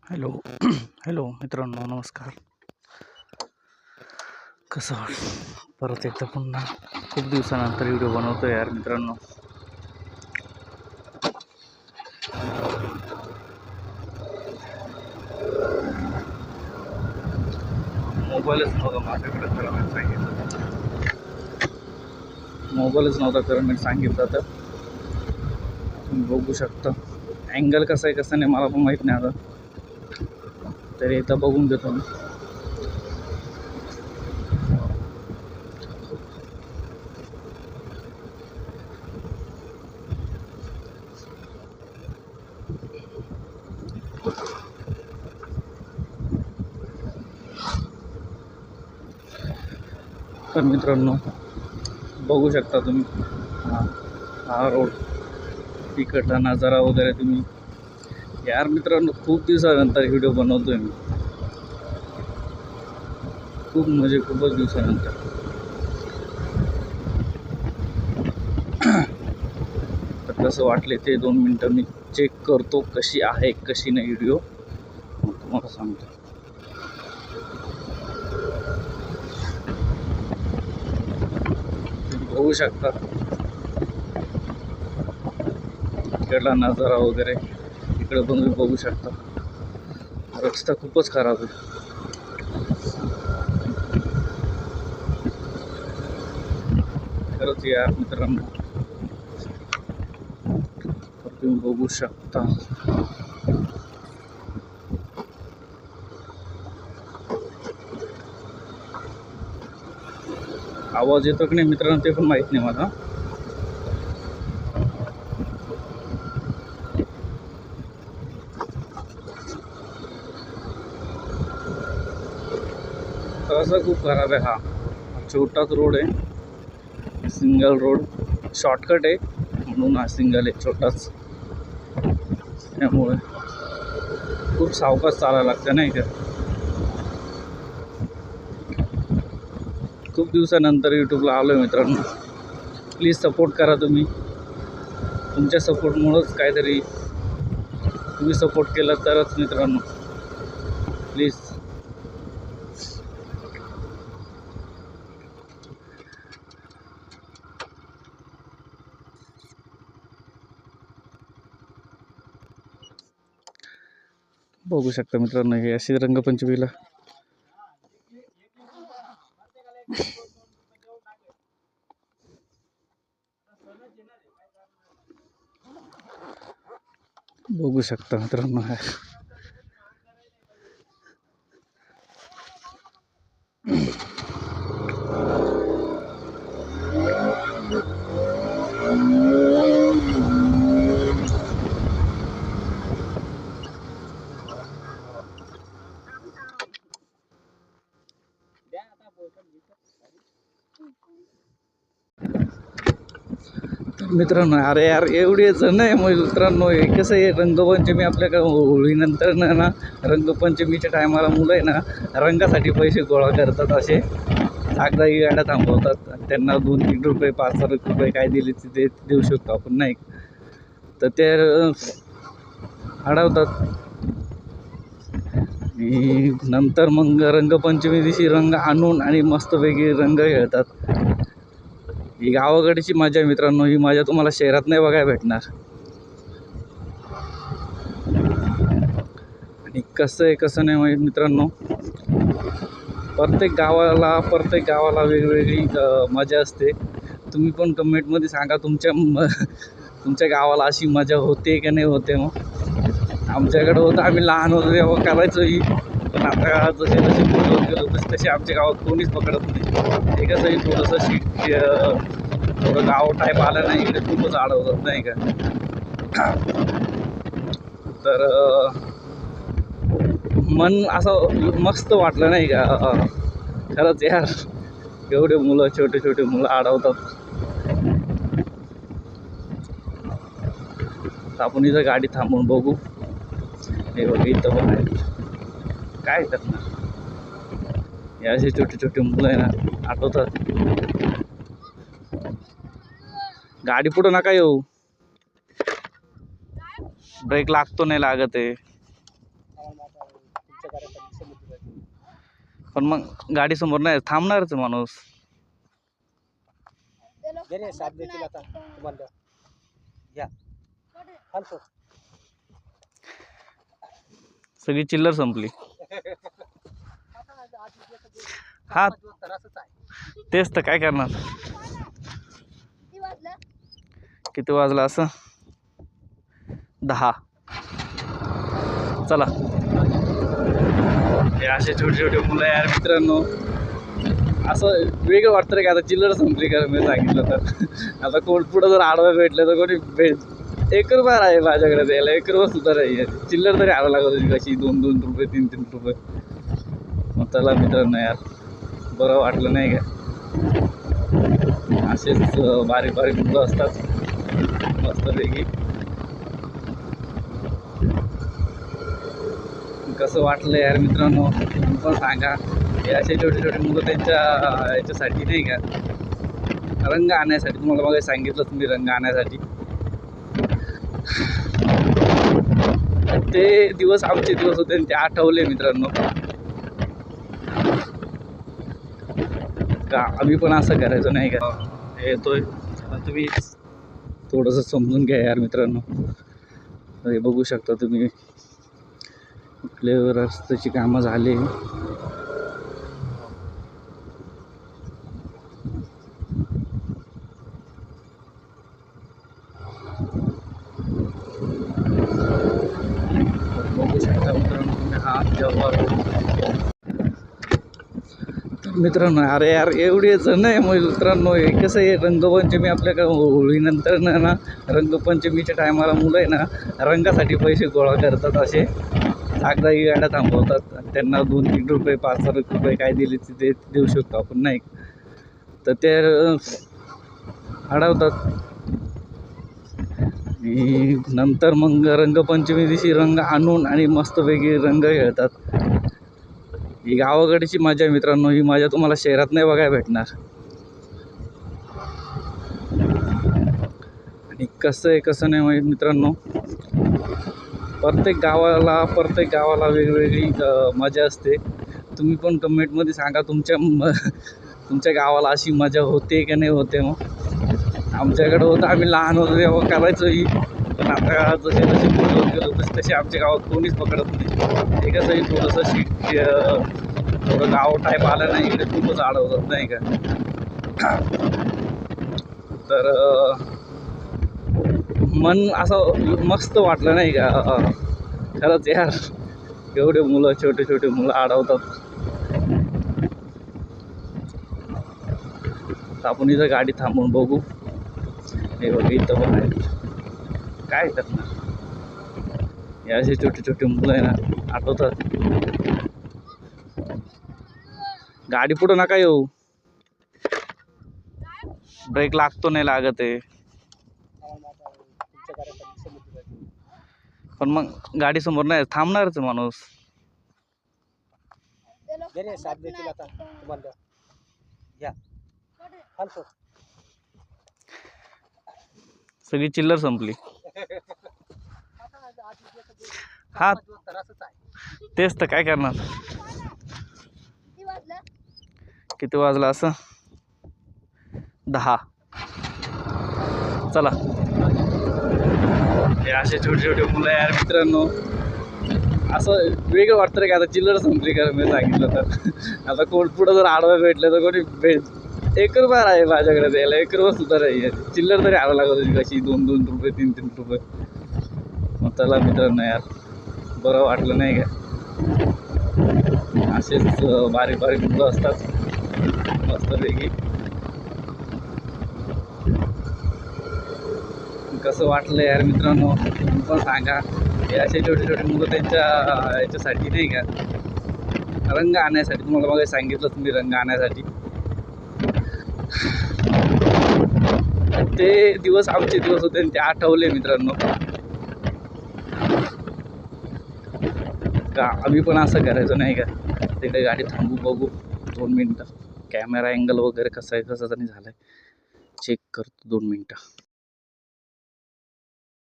Hello hello मित्रांनो, नमस्कार. कसं परत एकदा पुन्हा खूप दिवसानंतर व्हिडिओ बनवतो यार मित्रांनो. मोबाईलच नव्हता माझ्याकडे, खरं मी सांगितलं. मोबाईलच नव्हता खरं मी सांगितलं तर तुम्ही बघू शकता. अँगल कसा आहे कसं नाही मला पण माहीत नाही आता, तरी एकदा बघून देतो मी. तर मित्रांनो बघू शकता तुम्ही, हा रोड, तिकडला नजारा वगैरे तुम्ही. यार मित्रांनो खूप दिवसानंतर व्हिडिओ बनवतोय मी, खूप म्हणजे खूपच दिवसानंतर. तर कसं वाटले ते 2 मिनटं मी चेक करतो, कशी आहे कशी नाही व्हिडिओ, मग तुम्हाला सांगतो. तुम्ही बघू शकता इकडला नजारा वगैरे, इकडं पण तुम्ही बघू शकता. रस्ता खूपच खराब आहे. खरंच यार मित्रांनो, तर तुम्ही बघू शकता. आवाज येतो की नाही मित्रांनो ते पण माहीत नाही मला. रस्ता खूप खराब आहे. हा छोटाच रोड आहे, सिंगल रोड, शॉर्टकट आहे म्हणून हा सिंगल आहे, छोटाच. त्यामुळे खूप सावकाश चालायला लागतं नाही का. खूप दिवसानंतर यूट्यूबला आलो आहे मित्रांनो. प्लीज सपोर्ट करा तुम्ही. तुमच्या सपोर्टमुळंच काहीतरी, तुम्ही सपोर्ट केला तरच मित्रांनो, प्लीज. बघू शकता मित्रांनो, हे अशी रंगपंचमीला बघू शकता मित्रांनो. मित्रांनो अरे यार एवढे जण आहे मग मित्रांनो. हे कसं आहे, रंगपंचमी आपल्याकडे होळीनंतर ना रंगपंचमीच्या टायमाला मुलं आहे ना रंगासाठी पैसे गोळा करतात. असे जागजागी गाड्या थांबवतात, त्यांना 2-3 रुपये 5 रुपये काय दिले ते देऊ शकतो आपण नाही, तर ते अडवतात. आणि नंतर मग रंगपंचमी दिवशी रंग आणून आणि मस्तपैकी रंग खेळतात. ही गावाकडची मजा आहे मित्रांनो. ही मजा तुम्हाला शहरात नाही बघायला भेटणार. आणि कसं आहे कसं नाही माहीत मित्रांनो, प्रत्येक गावाला वेगवेगळी मजा असते. तुम्ही पण कमेंटमध्ये सांगा तुमच्या गावाला अशी मजा होते की नाही होते. मग आमच्याकडे होतं, आम्ही लहान होतो तेव्हा करायचो ही, पण आता जसे जसे मोठं होत गेलो तसे आमच्या गावात कोणीच पकडत नाही. हे कसंही थोडंसं थोडं गाव टाईप आलं नाही इकडे, खूपच अडवतात नाही का. तर मन असं मस्त वाटलं नाही का. खरंच यार, एवढे मुलं, छोटे छोटे मुलं अडवतात. आपण इथं गाडी थांबून बघू. हे बघ इथं पण आहे, काय करणार. हे असे छोटे छोटे मुलं आहे ना आठवतात. गाडी पुढं नका येऊ, ब्रेक लागतो नाही लागत आहे. तुमच्या घराखाली समुद्र आहे. पण मग गाडी समोर नाही थांबणारच माणूस. घे रे, साथ देतील आता तुम्हाला. घ्या, खाल सोड. सगळी चिल्लर संपली. हा तर असंच आहे. तेच तर काय करणार. किती वाजला असं 10. चला, हे असे छोटे छोटे मुलं यार मित्रांनो. असं वेगळं वाटतं रे की आता चिल्लर संपली का मी सांगितलं तर. आता कोण पुढं जर आडवा भेटलं तर कोणी 1 रुपया आहे माझ्याकडे द्यायला. 1 रुपया सुद्धा नाही आहे. चिल्लर तरी आणावं लागत होती कशी 2-2 रुपये 3-3 रुपये. मग चला मित्रांनो यार, बरं वाटलं नाही का. असेच बारीक बारीक मुलं असतात मस्तपैकी. कसं वाटलं यार मित्रांनो तुम्ही पण सांगा. हे असे छोटे छोटे मुलं त्यांच्या याच्यासाठी नाही का, रंग आणण्यासाठी. तुम्हाला मग सांगितलं तुम्ही रंग आणण्यासाठी. ते दिवस आमचे दिवस होते आणि ते आठवले मित्रांनो. का आम्ही पण असं करायचो नाही का. येतोय तुम्ही थोडंसं समजून घ्या यार मित्रांनो. हे बघू शकता तुम्ही, रस्त्याची कामं झाली. बघू शकता मित्रांनो हा जव्हार. मित्रांनो अरे यार एवढे जण आहे मग मित्रांनो. हे कसं आहे, रंगपंचमी आपल्याकडे होळीनंतर ना रंगपंचमीच्या टायमाला मुलं आहे ना रंगासाठी पैसे गोळा करतात. असे जागजागी गाड्या थांबवतात. त्यांना 2-3 रुपये 5-6 रुपये काय दिले ते देऊ शकतो आपण नाही तर ते अडवतात. आणि नंतर मग रंगपंचमी दिवशी रंग आणून आणि मस्तपैकी रंग खेळतात. ही गावाकडची मजा आहे मित्रांनो. ही मजा तुम्हाला शहरात नाही बघायला भेटणार. आणि कसं आहे कसं नाही माहीत मित्रांनो. प्रत्येक गावाला वेगवेगळी मजा असते. तुम्ही पण कमेंटमध्ये सांगा तुमच्या गावाला अशी मजा होते का नाही होते. मग आमच्याकडं होतं, आम्ही लहान होतो तेव्हा करायचो ही. पण आता जसे जसे मोठे होत गेलो तसे आमच्या गावात कोणीच पकडत नाही. ते कसंही थोडंसं थोडं गाव टाईप आलं नाही इकडे खूपच अडवतात नाही का. तर मन असं मस्त वाटलं नाही का. खरंच यार एवढे मुलं छोटे छोटे मुलं अडवतात. आपण इथं गाडी थांबून बघू. हे बघ इथं पण आहे. काय करणार, हे असे छोटे छोटे मुलं आहे ना आठवतात. गाडी पुढं नका येऊ, ब्रेक लागतो नाही लागत आहे. तुमच्या घराखाली समुद्र आहे. पण मग गाडी समोर नाही थांबणारच माणूस. घे रे, साथ देतील आता तुम्हाला. घ्या, खाल सोड. सगळी चिल्लर संपली. हा तर असंच आहे. तेच तर काय करणार. किती वाजला असं 10. चला, हे असे छोटे छोटे मुलं यार मित्रांनो. असं वेगळं वाटतं रे की आता चिल्लर संपली का मी सांगितलं तर. आता कोण पुढं जर आडवा भेटलं तर कोणी 1 रुपया आहे माझ्याकडे द्यायला. 1 रुपया सुद्धा नाही आहे. चिल्लर तरी आणावं लागत होती कशी 2-2 रुपये 3-3 रुपये. मग चला मित्रांनो यार, बरं वाटलं नाही का. असेच बारीक बारीक मुलं असतात मस्तपैकी. कसं वाटलं यार मित्रांनो तुम्ही पण सांगा. हे असे छोटे छोटे मुलं त्यांच्या याच्यासाठी नाही का, रंग आणण्यासाठी. तुम्हाला मग सांगितलं तुम्ही रंग आणण्यासाठी. ते दिवस आमचे दिवस होते आणि ते आठवले मित्रांनो. का आम्ही पण असं करायचो नाही का. तिकडे गाडी थांबू बघू 2 मिनटं. कॅमेरा अँगल वगैरे कसं आहे कसं नाही झालं आहे चेक करतो 2 मिनटं.